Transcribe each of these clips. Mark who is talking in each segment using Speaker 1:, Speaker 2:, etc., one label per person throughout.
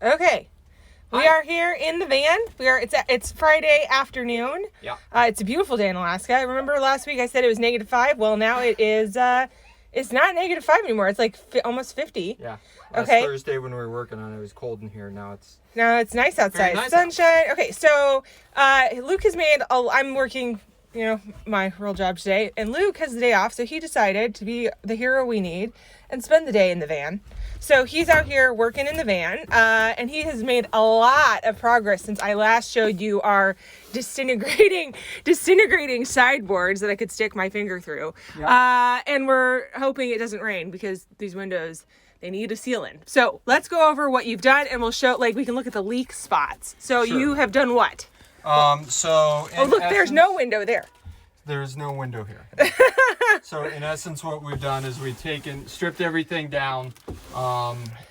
Speaker 1: Okay. We are here in the van. It's Friday afternoon.
Speaker 2: Yeah.
Speaker 1: It's a beautiful day in Alaska. Remember last week I said it was -5? Well, now it is it's not -5 anymore. It's like almost 50.
Speaker 2: Yeah.
Speaker 1: Last
Speaker 2: Thursday when we were working on it, it was cold in here. Now it's
Speaker 1: nice outside.
Speaker 2: nice
Speaker 1: Sunshine. Okay, so Luke has made I'm working, my real job today, and Luke has the day off, so he decided to be the hero we need and spend the day in the van. So he's out here working in the van, and he has made a lot of progress since I last showed you our disintegrating sideboards that I could stick my finger through. Yep. And we're hoping it doesn't rain because these windows, they need a sealing. So let's go over what you've done, and we'll show, we can look at the leak spots. So
Speaker 2: sure.
Speaker 1: You have done what?
Speaker 2: Look,
Speaker 1: there's no window there.
Speaker 2: There's no window here. So in essence, what we've done is stripped everything down.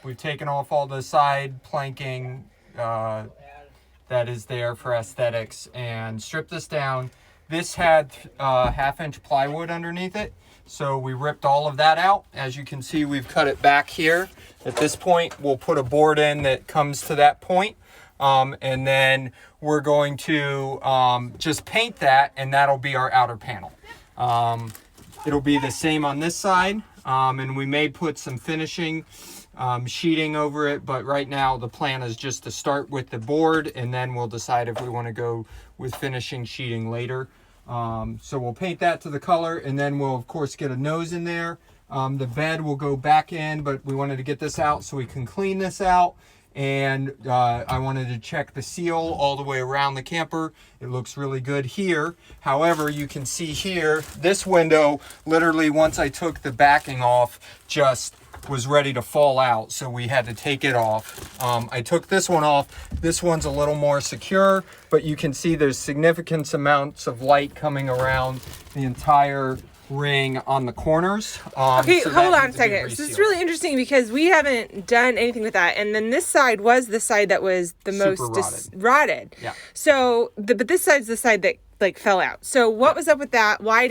Speaker 2: We've taken off all the side planking that is there for aesthetics and stripped this down. This had 1/2-inch plywood underneath it. So we ripped all of that out. As you can see, we've cut it back here. At this point, we'll put a board in that comes to that point. And then we're going to just paint that, and that'll be our outer panel. It'll be the same on this side, and we may put some finishing sheeting over it, but right now the plan is just to start with the board, and then we'll decide if we want to go with finishing sheeting later. So we'll paint that to the color, and then we'll of course get a nose in there. The bed will go back in, but we wanted to get this out so we can clean this out. And I wanted to check the seal all the way around the camper. It looks really good here. However, you can see here, this window, literally once I took the backing off, just was ready to fall out. So we had to take it off. I took this one off. This one's a little more secure, but you can see there's significant amounts of light coming around the entire ring on the corners.
Speaker 1: Okay, so hold on a second. So it's really interesting because we haven't done anything with that. And then this side was the side that was the most rotted.
Speaker 2: Yeah.
Speaker 1: So, but this side's the side that fell out. So what was up with that? Why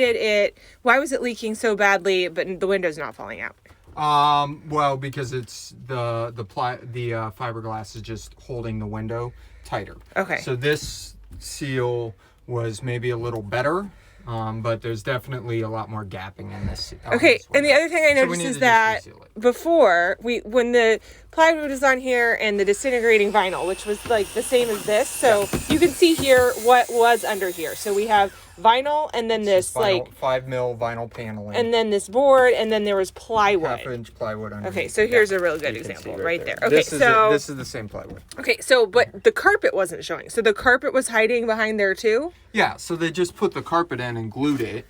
Speaker 1: was it leaking so badly, but the window's not falling out?
Speaker 2: Well, because it's the fiberglass is just holding the window tighter.
Speaker 1: Okay.
Speaker 2: So this seal was maybe a little better. But there's definitely a lot more gapping in this.
Speaker 1: Okay, and the other thing I noticed is that before, when the plywood is on here and the disintegrating vinyl, which was the same as this, so you can see here what was under here. So we have vinyl, and then this
Speaker 2: 5mm vinyl paneling,
Speaker 1: and then this board, and then there was plywood.
Speaker 2: 1/2-inch plywood underneath.
Speaker 1: Okay, so here's a really good example right there. Okay,
Speaker 2: this is the same plywood.
Speaker 1: Okay, so but the carpet wasn't showing. So the carpet was hiding behind there too?
Speaker 2: Yeah, so they just put the carpet in and glued it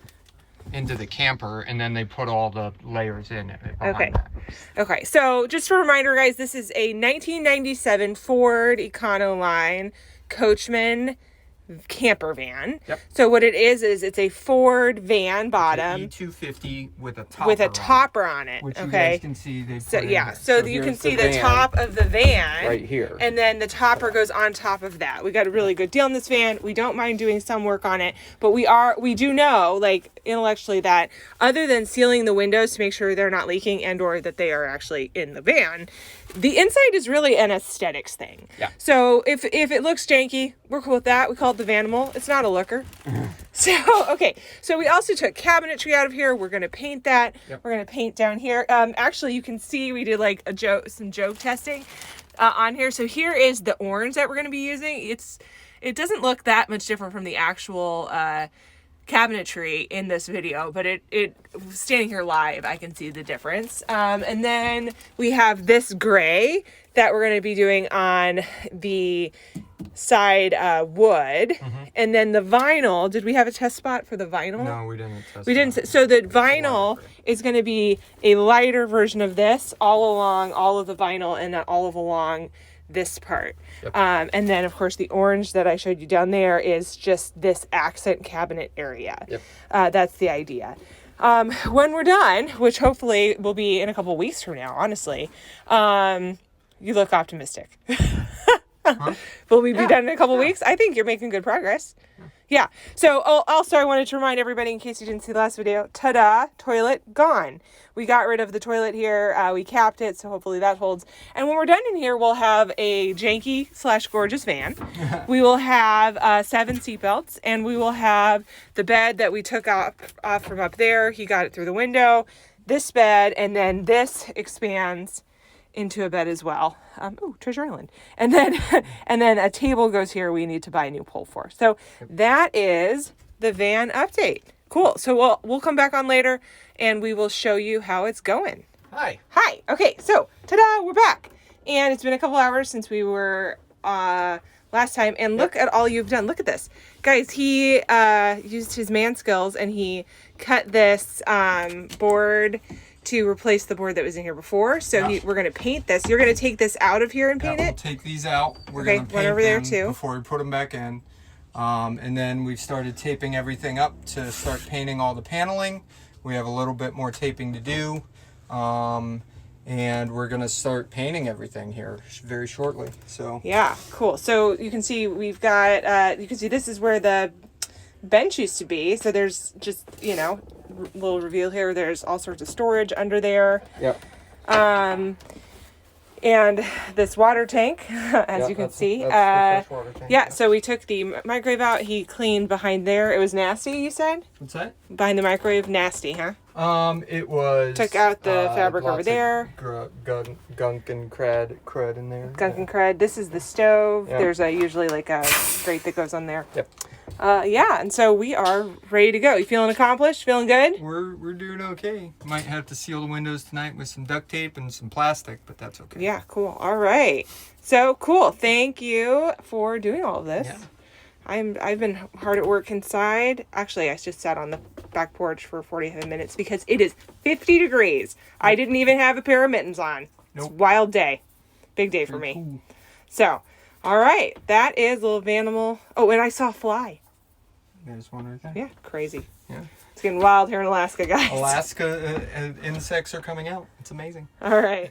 Speaker 2: into the camper, and then they put all the layers in it behind that.
Speaker 1: Okay, so just a reminder, guys, this is a 1997 Ford Econoline Coachman camper van.
Speaker 2: Yep.
Speaker 1: So what it is it's a Ford van bottom,
Speaker 2: E250 with a
Speaker 1: topper on it.
Speaker 2: Which
Speaker 1: okay,
Speaker 2: you guys can see.
Speaker 1: So you can see the top of the van
Speaker 2: right here,
Speaker 1: and then the topper goes on top of that. We got a really good deal on this van. We don't mind doing some work on it, but we do know intellectually that other than sealing the windows to make sure they're not leaking and or that they are actually in the van, the inside is really an aesthetics thing.
Speaker 2: Yeah.
Speaker 1: So if it looks janky, we're cool with that. We call it the Vanimal. It's not a looker. So we also took cabinetry out of here. We're going to paint that. Yep. We're going to paint down here. Actually, you can see we did some joke testing on here. So here is the orange that we're going to be using. It doesn't look that much different from the actual cabinetry in this video, but it standing here live, I can see the difference. And then we have this gray that we're going to be doing on the side wood. Mm-hmm. And then the vinyl, did we have a test spot for the vinyl?
Speaker 2: No, we didn't test
Speaker 1: we didn't. So the vinyl is going to be a lighter version of this all along all of the vinyl and all along this part. Yep. And then of course the orange that I showed you down there is just this accent cabinet area. Yep. That's the idea. When we're done, which hopefully will be in a couple weeks from now, honestly, you look optimistic. Huh? Will we be done in a couple weeks? I think you're making good progress. Yeah. So also I wanted to remind everybody, in case you didn't see the last video, ta-da, toilet gone. We got rid of the toilet here. We capped it, so hopefully that holds. And when we're done in here, we'll have a janky/gorgeous van. We will have 7 seatbelts, and we will have the bed that we took off from up there. He got it through the window. This bed, and then this expands into a bed as well. Oh, Treasure Island. And then and then a table goes here we need to buy a new pole for. So that is the van update. Cool. So we'll come back on later and we will show you how it's going.
Speaker 2: Hi.
Speaker 1: Hi. Okay, so ta-da, we're back. And it's been a couple hours since we were last time, and look at all you've done. Look at this. Guys, he used his man skills and he cut this board to replace the board that was in here before. So we're going to paint this. You're going to take this out of here and paint
Speaker 2: we'll
Speaker 1: it?
Speaker 2: take these out. We're
Speaker 1: Okay,
Speaker 2: going to
Speaker 1: one
Speaker 2: paint
Speaker 1: over there
Speaker 2: them
Speaker 1: too.
Speaker 2: before we put them back in. And then we've started taping everything up to start painting all the paneling. We have a little bit more taping to do. And we're going to start painting everything here very shortly. So
Speaker 1: yeah, cool. So you can see we've got, you can see this is where the bench used to be. So there's just, you know, little reveal here. There's all sorts of storage under there.
Speaker 2: Yep.
Speaker 1: And this water tank, as you can see.
Speaker 2: That's the fresh water tank,
Speaker 1: yeah, so we took the microwave out. He cleaned behind there. It was nasty, you said?
Speaker 2: What's that?
Speaker 1: Behind the microwave, nasty, huh?
Speaker 2: It was...
Speaker 1: Took out the fabric over there.
Speaker 2: Gunk and crud in there.
Speaker 1: Gunk and crud. This is the stove.
Speaker 2: Yep.
Speaker 1: There's usually like a grate that goes on there.
Speaker 2: Yep.
Speaker 1: Yeah, and so we are ready to go. You feeling accomplished? Feeling good?
Speaker 2: We're doing okay. Might have to seal the windows tonight with some duct tape and some plastic, but that's okay.
Speaker 1: Yeah, cool. All right. So cool. Thank you for doing all of this.
Speaker 2: Yeah.
Speaker 1: I've been hard at work inside. Actually, I just sat on the back porch for 45 minutes because it is 50 degrees. I didn't even have a pair of mittens on. It's a wild day. Big day for me.
Speaker 2: Cool.
Speaker 1: So, all right. That is a little Vanimal. Oh, and I saw a fly.
Speaker 2: There's one right there.
Speaker 1: Yeah, crazy.
Speaker 2: Yeah.
Speaker 1: It's getting wild here in Alaska, guys.
Speaker 2: Alaska insects are coming out. It's amazing.
Speaker 1: All right.